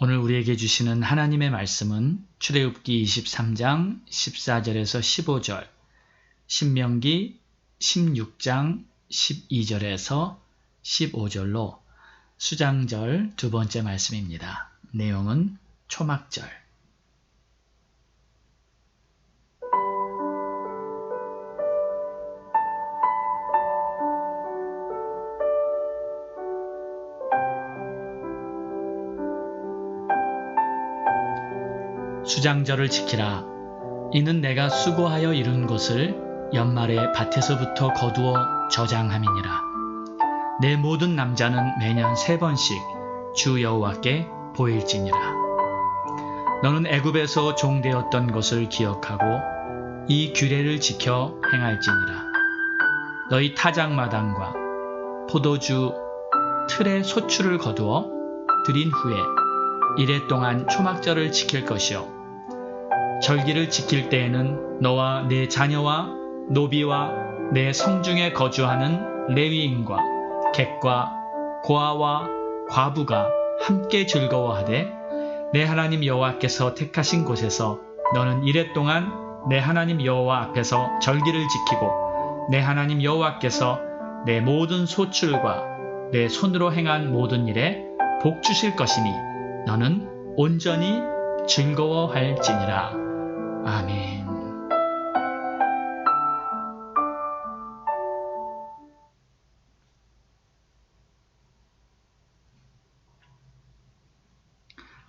오늘 우리에게 주시는 하나님의 말씀은 출애굽기 23장 14절에서 15절, 신명기 16장 12절에서 15절로 수장절 두 번째 말씀입니다. 내용은 초막절. 수장절을 지키라. 이는 내가 수고하여 이룬 것을 연말에 밭에서부터 거두어 저장함이니라. 내 모든 남자는 매년 3번씩 주 여호와께 보일지니라. 너는 애굽에서 종되었던 것을 기억하고 이 규례를 지켜 행할지니라. 너희 타작마당과 포도주 틀의 소출을 거두어 들인 후에 이래 동안 초막절을 지킬 것이요. 절기를 지킬 때에는 너와 내 자녀와 노비와 내 성중에 거주하는 레위인과 객과 고아와 과부가 함께 즐거워하되 내 하나님 여호와께서 택하신 곳에서 너는 이래 동안 내 하나님 여호와 앞에서 절기를 지키고 내 하나님 여호와께서 내 모든 소출과 내 손으로 행한 모든 일에 복 주실 것이니 너는 온전히 즐거워할지니라. 아멘.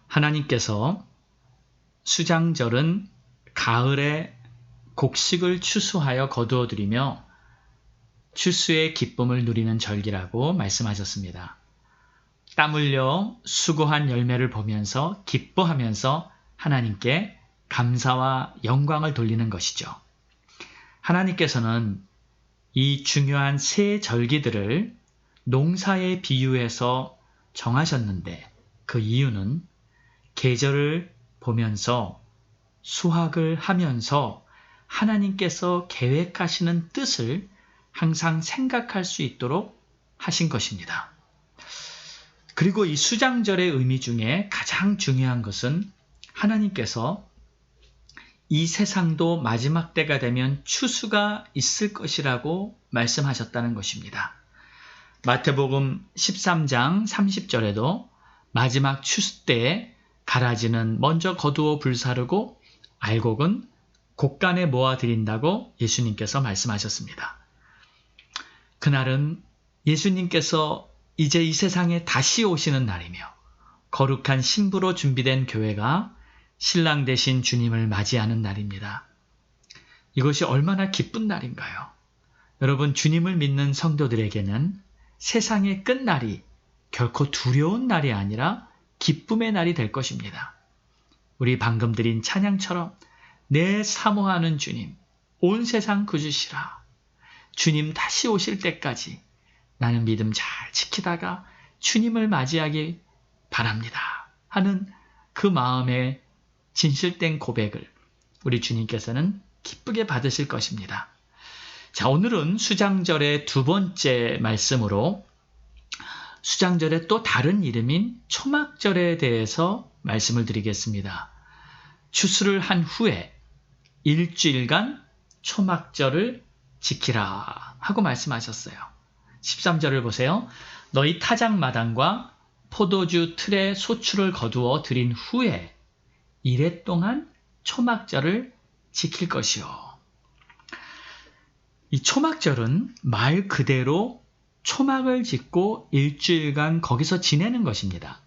하나님께서 수장절은 가을에 곡식을 추수하여 거두어들이며 추수의 기쁨을 누리는 절기라고 말씀하셨습니다. 땀 흘려 수고한 열매를 보면서 기뻐하면서 하나님께 감사와 영광을 돌리는 것이죠. 하나님께서는 이 중요한 세 절기들을 농사에 비유해서 정하셨는데 그 이유는 계절을 보면서 수확을 하면서 하나님께서 계획하시는 뜻을 항상 생각할 수 있도록 하신 것입니다. 그리고 이 수장절의 의미 중에 가장 중요한 것은 하나님께서 이 세상도 마지막 때가 되면 추수가 있을 것이라고 말씀하셨다는 것입니다. 마태복음 13장 30절에도 마지막 추수 때에 가라지는 먼저 거두어 불사르고 알곡은 곡간에 모아드린다고 예수님께서 말씀하셨습니다. 그날은 예수님께서 이제 이 세상에 다시 오시는 날이며 거룩한 신부로 준비된 교회가 신랑 되신 주님을 맞이하는 날입니다. 이것이 얼마나 기쁜 날인가요? 여러분, 주님을 믿는 성도들에게는 세상의 끝날이 결코 두려운 날이 아니라 기쁨의 날이 될 것입니다. 우리 방금 드린 찬양처럼 내 사모하는 주님, 온 세상 구주시라. 주님 다시 오실 때까지 나는 믿음 잘 지키다가 주님을 맞이하기 바랍니다. 하는 그 마음의 진실된 고백을 우리 주님께서는 기쁘게 받으실 것입니다. 자, 오늘은 수장절의 두 번째 말씀으로 수장절의 또 다른 이름인 초막절에 대해서 말씀을 드리겠습니다. 추수를 한 후에 일주일간 초막절을 지키라 하고 말씀하셨어요. 13절을 보세요. 너희 타작마당과 포도주 틀의 소출을 거두어 들인 후에 이래 동안 초막절을 지킬 것이요. 이 초막절은 말 그대로 초막을 짓고 일주일간 거기서 지내는 것입니다.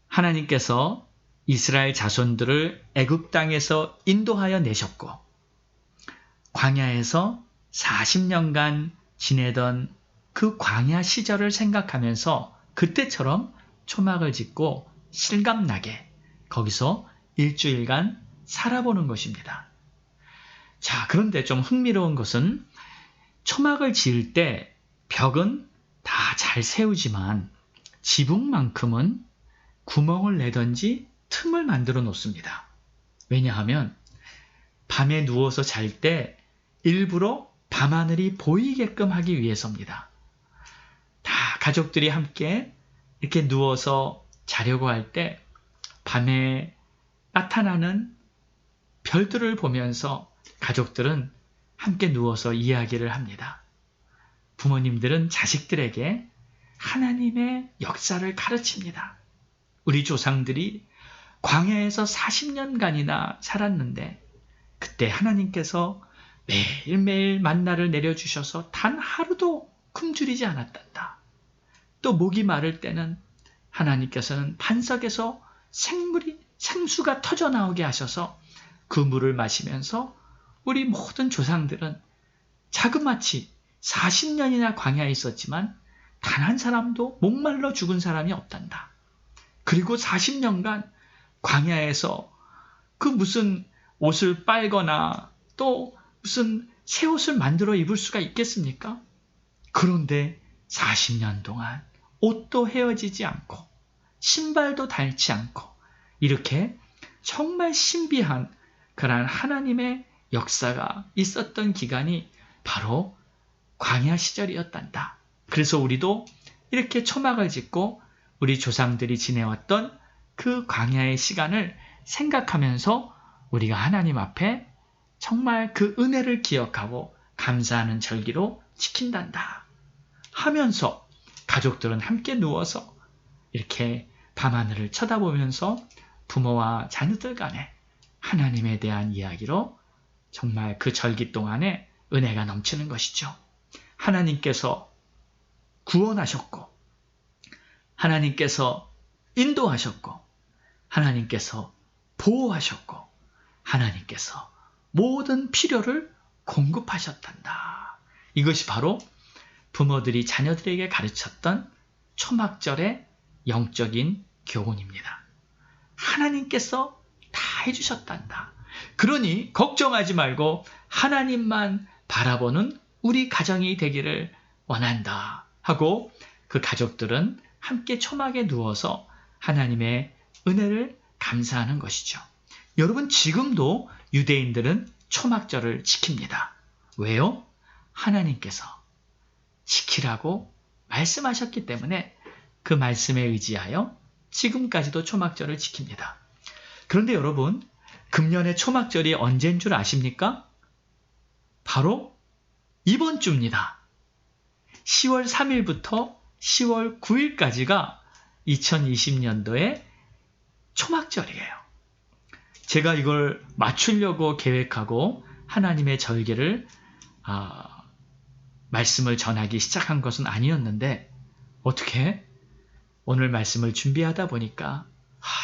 하나님께서 이스라엘 자손들을 애굽 땅에서 인도하여 내셨고 광야에서 40년간 지내던 그 광야 시절을 생각하면서 그때처럼 초막을 짓고 실감나게 거기서 일주일간 살아보는 것입니다. 자, 그런데 좀 흥미로운 것은 초막을 지을 때 벽은 다 잘 세우지만 지붕만큼은 구멍을 내든지 틈을 만들어 놓습니다. 왜냐하면 밤에 누워서 잘 때 일부러 밤하늘이 보이게끔 하기 위해서입니다. 다 가족들이 함께 이렇게 누워서 자려고 할 때 밤에 나타나는 별들을 보면서 가족들은 함께 누워서 이야기를 합니다. 부모님들은 자식들에게 하나님의 역사를 가르칩니다. 우리 조상들이 광야에서 40년간이나 살았는데 그때 하나님께서 매일매일 만나를 내려주셔서 단 하루도 굶주리지 않았단다. 또 목이 마를 때는 하나님께서는 반석에서 생수가 터져 나오게 하셔서 그 물을 마시면서 우리 모든 조상들은 자그마치 40년이나 광야에 있었지만 단 한 사람도 목말라 죽은 사람이 없단다. 그리고 40년간 광야에서 그 무슨 옷을 빨거나 또 무슨 새 옷을 만들어 입을 수가 있겠습니까? 그런데 40년 동안 옷도 헤어지지 않고 신발도 닳지 않고 이렇게 정말 신비한 그러한 하나님의 역사가 있었던 기간이 바로 광야 시절이었단다. 그래서 우리도 이렇게 초막을 짓고 우리 조상들이 지내왔던 그 광야의 시간을 생각하면서 우리가 하나님 앞에 정말 그 은혜를 기억하고 감사하는 절기로 지킨단다 하면서 가족들은 함께 누워서 이렇게 밤하늘을 쳐다보면서 부모와 자녀들 간에 하나님에 대한 이야기로 정말 그 절기 동안에 은혜가 넘치는 것이죠. 하나님께서 구원하셨고 하나님께서 인도하셨고 하나님께서 보호하셨고 하나님께서 모든 필요를 공급하셨단다. 이것이 바로 부모들이 자녀들에게 가르쳤던 초막절의 영적인 교훈입니다. 하나님께서 다 해주셨단다. 그러니 걱정하지 말고 하나님만 바라보는 우리 가정이 되기를 원한다 하고 그 가족들은 함께 초막에 누워서 하나님의 은혜를 감사하는 것이죠. 여러분 지금도 유대인들은 초막절을 지킵니다. 왜요? 하나님께서 지키라고 말씀하셨기 때문에 그 말씀에 의지하여 지금까지도 초막절을 지킵니다. 그런데 여러분 금년의 초막절이 언제인 줄 아십니까? 바로 이번 주입니다. 10월 3일부터 10월 9일까지가 2020년도의 초막절이에요. 제가 이걸 맞추려고 계획하고 하나님의 절기를 말씀을 전하기 시작한 것은 아니었는데 어떻게 오늘 말씀을 준비하다 보니까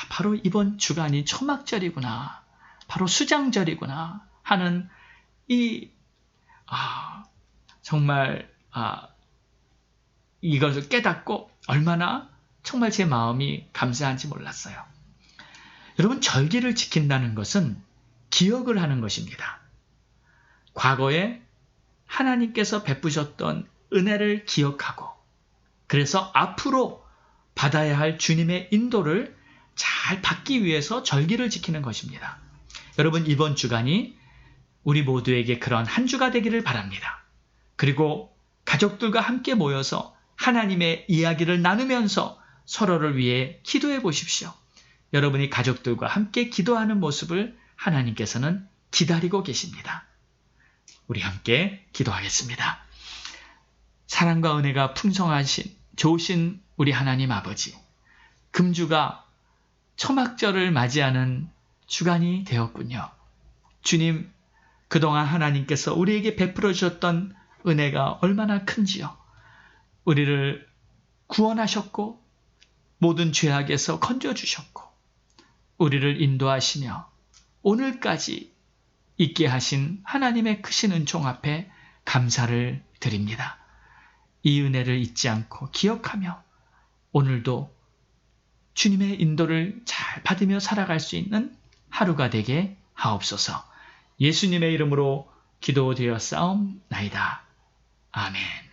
바로 이번 주간이 초막절이구나, 바로 수장절이구나 하는 정말 이것을 깨닫고 얼마나 정말 제 마음이 감사한지 몰랐어요. 여러분 절기를 지킨다는 것은 기억을 하는 것입니다. 과거에 하나님께서 베푸셨던 은혜를 기억하고 그래서 앞으로 받아야 할 주님의 인도를 잘 받기 위해서 절기를 지키는 것입니다. 여러분 이번 주간이 우리 모두에게 그런 한 주가 되기를 바랍니다. 그리고 가족들과 함께 모여서 하나님의 이야기를 나누면서 서로를 위해 기도해 보십시오. 여러분이 가족들과 함께 기도하는 모습을 하나님께서는 기다리고 계십니다. 우리 함께 기도하겠습니다. 사랑과 은혜가 풍성하신 좋으신 우리 하나님 아버지, 금주가 초막절을 맞이하는 주간이 되었군요. 주님, 그동안 하나님께서 우리에게 베풀어 주셨던 은혜가 얼마나 큰지요. 우리를 구원하셨고 모든 죄악에서 건져주셨고 우리를 인도하시며 오늘까지 있게 하신 하나님의 크신 은총 앞에 감사를 드립니다. 이 은혜를 잊지 않고 기억하며 오늘도 주님의 인도를 잘 받으며 살아갈 수 있는 하루가 되게 하옵소서. 예수님의 이름으로 기도드렸사옵나이다. 아멘.